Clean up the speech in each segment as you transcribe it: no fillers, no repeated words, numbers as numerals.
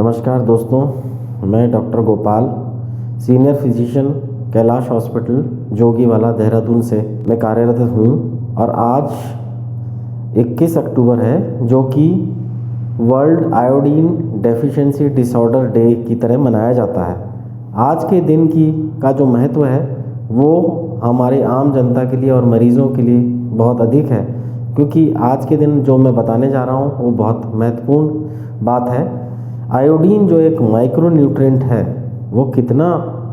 नमस्कार दोस्तों, मैं doctor Gopal, senior physician, Kailash hospital Jogiwala Dehradun से मैं कार्यरत हूँ। और आज 21 अक्टूबर है, जो कि world iodine deficiency disorder day की तरह मनाया जाता है। आज के दिन का जो महत्व है वो हमारे आम जनता के लिए और मरीज़ों के लिए बहुत अधिक है, क्योंकि आज के दिन जो मैं बताने जा रहा हूँ वो बहुत महत्वपूर्ण बात है। आयोडीन जो एक माइक्रो न्यूट्रिएंट है वो कितना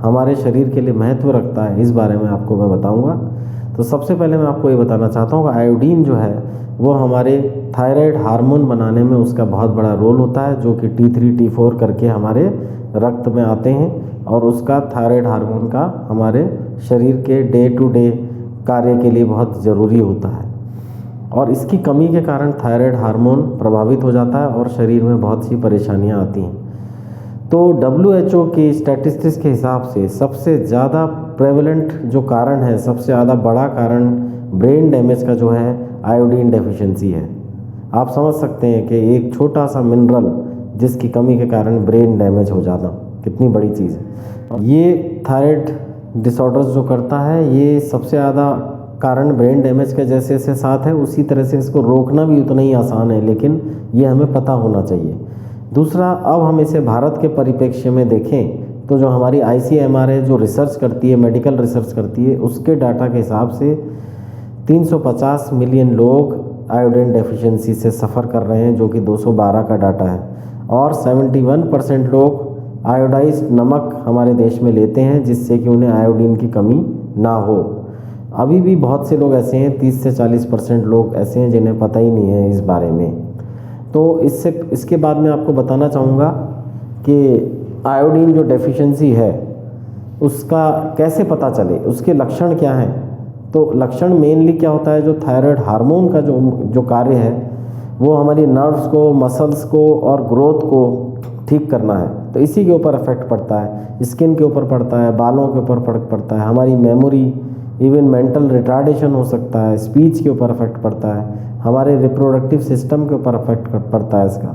हमारे शरीर के लिए महत्व रखता है, इस बारे में आपको मैं बताऊंगा। तो सबसे पहले मैं आपको ये बताना चाहता हूँ कि आयोडीन जो है वो हमारे थायराइड हार्मोन बनाने में उसका बहुत बड़ा रोल होता है, जो कि T3 T4 करके हमारे रक्त में आते हैं, और उसका थायराइड हार्मोन का हमारे शरीर के डे टू डे कार्य के लिए बहुत ज़रूरी होता है। और इसकी कमी के कारण थायराइड हार्मोन प्रभावित हो जाता है और शरीर में बहुत सी परेशानियां आती हैं। तो WHO के स्टैटिस्टिक्स के हिसाब से सबसे ज़्यादा प्रेवलेंट जो कारण है, सबसे ज़्यादा बड़ा कारण ब्रेन डैमेज का जो है आयोडीन डेफिशिएंसी है। आप समझ सकते हैं कि एक छोटा सा मिनरल जिसकी कमी के कारण ब्रेन डैमेज हो जाना कितनी बड़ी चीज़ है। ये थायराइड डिसऑर्डर्स जो करता है, ये सबसे ज़्यादा कारण ब्रेन डैमेज के जैसे से साथ है, उसी तरह से इसको रोकना भी उतना ही आसान है, लेकिन ये हमें पता होना चाहिए। दूसरा, अब हम इसे भारत के परिप्रेक्ष्य में देखें तो जो हमारी ICMR है, जो रिसर्च करती है, मेडिकल रिसर्च करती है, उसके डाटा के हिसाब से 350 मिलियन लोग आयोडीन डेफिशिएंसी से सफ़र कर रहे हैं, जो कि 212 का डाटा है। और 71% लोग आयोडाइज्ड नमक हमारे देश में लेते हैं, जिससे कि उन्हें आयोडीन की कमी ना हो। अभी भी बहुत से लोग ऐसे हैं, 30 से 40% लोग ऐसे हैं जिन्हें पता ही नहीं है इस बारे में। तो इसके बाद मैं आपको बताना चाहूँगा कि आयोडीन जो डेफिशिएंसी है उसका कैसे पता चले, उसके लक्षण क्या हैं। तो लक्षण मेनली क्या होता है, जो थायराइड हार्मोन का जो कार्य है वो हमारी नर्व्स को, मसल्स को और ग्रोथ को ठीक करना है। तो इसी के ऊपर इफेक्ट पड़ता है, स्किन के ऊपर पड़ता है, बालों के ऊपर फर्क पड़ता है, हमारी मेमोरी, इवन मेंटल रिटार्डेशन हो सकता है, स्पीच के ऊपर इफेक्ट पड़ता है, हमारे रिप्रोडक्टिव सिस्टम के ऊपर इफेक्ट पड़ता है इसका।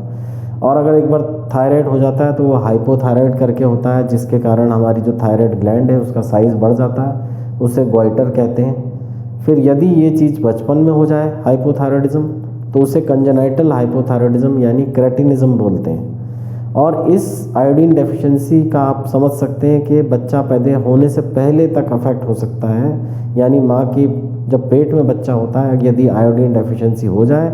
और अगर एक बार थायराइड हो जाता है तो वो हाइपोथायराइड करके होता है, जिसके कारण हमारी जो थायराइड ग्लैंड है उसका साइज़ बढ़ जाता है, उसे गोइटर कहते हैं। फिर यदि ये चीज़ बचपन में हो जाए हाइपोथायराइडिज्म, तो उसे कंजेनाइटल हाइपोथायराइडिज्म यानी क्रेटिनिज्म बोलते हैं। और इस आयोडीन डेफिशिएंसी का आप समझ सकते हैं कि बच्चा पैदा होने से पहले तक अफेक्ट हो सकता है, यानी माँ की जब पेट में बच्चा होता है, यदि आयोडीन डेफिशिएंसी हो जाए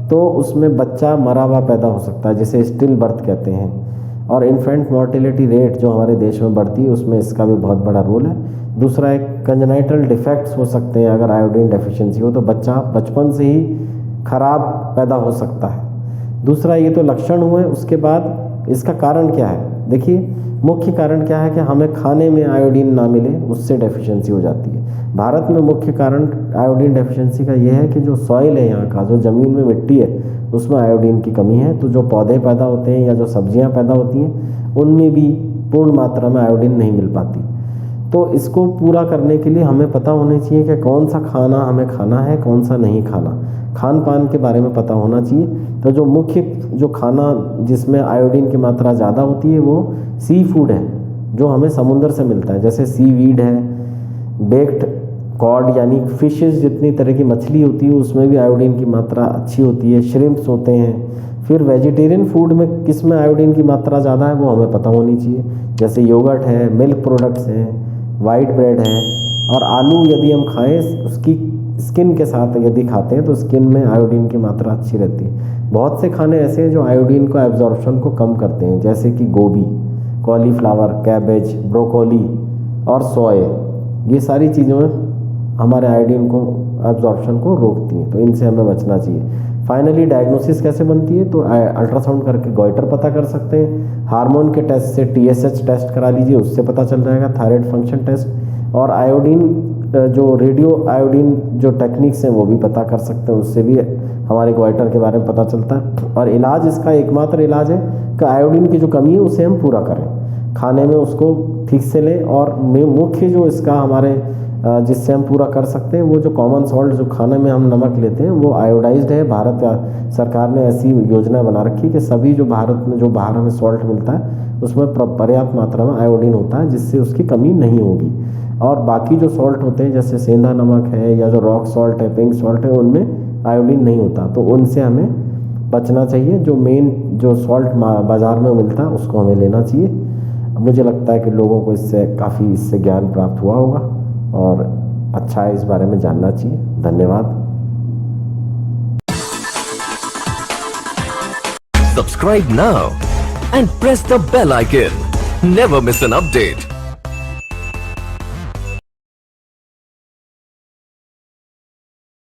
तो उसमें बच्चा मरा हुआ पैदा हो सकता है, जिसे स्टिल बर्थ कहते हैं। और इन्फेंट मोर्टेलिटी रेट जो हमारे देश में बढ़ती है, उसमें इसका भी बहुत बड़ा रोल है। दूसरा, एक कंजेनाइटल डिफेक्ट्स हो सकते हैं। अगर आयोडीन डेफिशिएंसी हो तो बच्चा बचपन से ही खराब पैदा हो सकता है। दूसरा, ये तो लक्षण हुए। उसके बाद इसका कारण क्या है? देखिए, मुख्य कारण क्या है कि हमें खाने में आयोडीन ना मिले, उससे डेफिशिएंसी हो जाती है। भारत में मुख्य कारण आयोडीन डेफिशिएंसी का यह है कि जो सॉइल है, यहाँ का जो ज़मीन में मिट्टी है, उसमें आयोडीन की कमी है। तो जो पौधे पैदा होते हैं या जो सब्जियाँ पैदा होती हैं, उनमें भी पूर्ण मात्रा में आयोडीन नहीं मिल पाती। तो इसको पूरा करने के लिए हमें पता होना चाहिए कि कौन सा खाना हमें खाना है, कौन सा नहीं खाना। खान पान के बारे में पता होना चाहिए। तो जो मुख्य जो खाना जिसमें आयोडीन की मात्रा ज़्यादा होती है वो सी फूड है, जो हमें समुद्र से मिलता है, जैसे सीवीड है, बेक्ड कॉड यानी फिशेस, जितनी तरह की मछली होती है उसमें भी आयोडीन की मात्रा अच्छी होती है, श्रिम्प्स होते हैं। फिर वेजिटेरियन फूड में किस में आयोडीन की मात्रा ज़्यादा है वो हमें पता होनी चाहिए, जैसे योगर्ट है, मिल्क प्रोडक्ट्स हैं, वाइट ब्रेड है। और आलू यदि हम खाएं, उसकी स्किन के साथ यदि खाते हैं तो स्किन में आयोडीन की मात्रा अच्छी रहती है। बहुत से खाने ऐसे हैं जो आयोडीन को एब्जॉर्प्शन को कम करते हैं, जैसे कि गोभी, कॉलीफ्लावर, कैबेज, ब्रोकोली और सोया। ये सारी चीज़ें हमारे आयोडीन को एब्जॉर्प्शन को रोकती हैं, तो इनसे हमें बचना चाहिए। फाइनली डायग्नोसिस कैसे बनती है? तो अल्ट्रासाउंड करके गोइटर पता कर सकते हैं। हार्मोन के टेस्ट से TSH टेस्ट करा लीजिए, उससे पता चल जाएगा। थायराइड फंक्शन टेस्ट और आयोडीन जो रेडियो आयोडीन जो टेक्निक्स हैं वो भी पता कर सकते हैं, उससे भी हमारे गोइटर के बारे में पता चलता है। और इलाज, इसका एकमात्र इलाज है कि आयोडीन की जो कमी है उसे हम पूरा करें, खाने में उसको ठीक से लें। और मुख्य जो इसका हमारे जिससे हम पूरा कर सकते हैं। वो जो कॉमन सॉल्ट जो खाने में हम नमक लेते हैं वो आयोडाइज्ड है। भारत सरकार ने ऐसी योजना बना रखी कि सभी जो भारत में जो बाहर हमें सॉल्ट मिलता है उसमें पर्याप्त मात्रा में आयोडीन होता है, जिससे उसकी कमी नहीं होगी। और बाकी जो सॉल्ट होते हैं जैसे सेंधा नमक है या जो रॉक सॉल्ट है, पिंक सॉल्ट है, उनमें आयोडीन नहीं होता, तो उनसे हमें बचना चाहिए। जो मेन जो सॉल्ट बाज़ार में मिलता है उसको हमें लेना चाहिए। मुझे लगता है कि लोगों को इससे ज्ञान प्राप्त हुआ होगा और अच्छा है, इस बारे में जानना चाहिए। धन्यवाद। Subscribe now and press the bell icon. Never miss an update.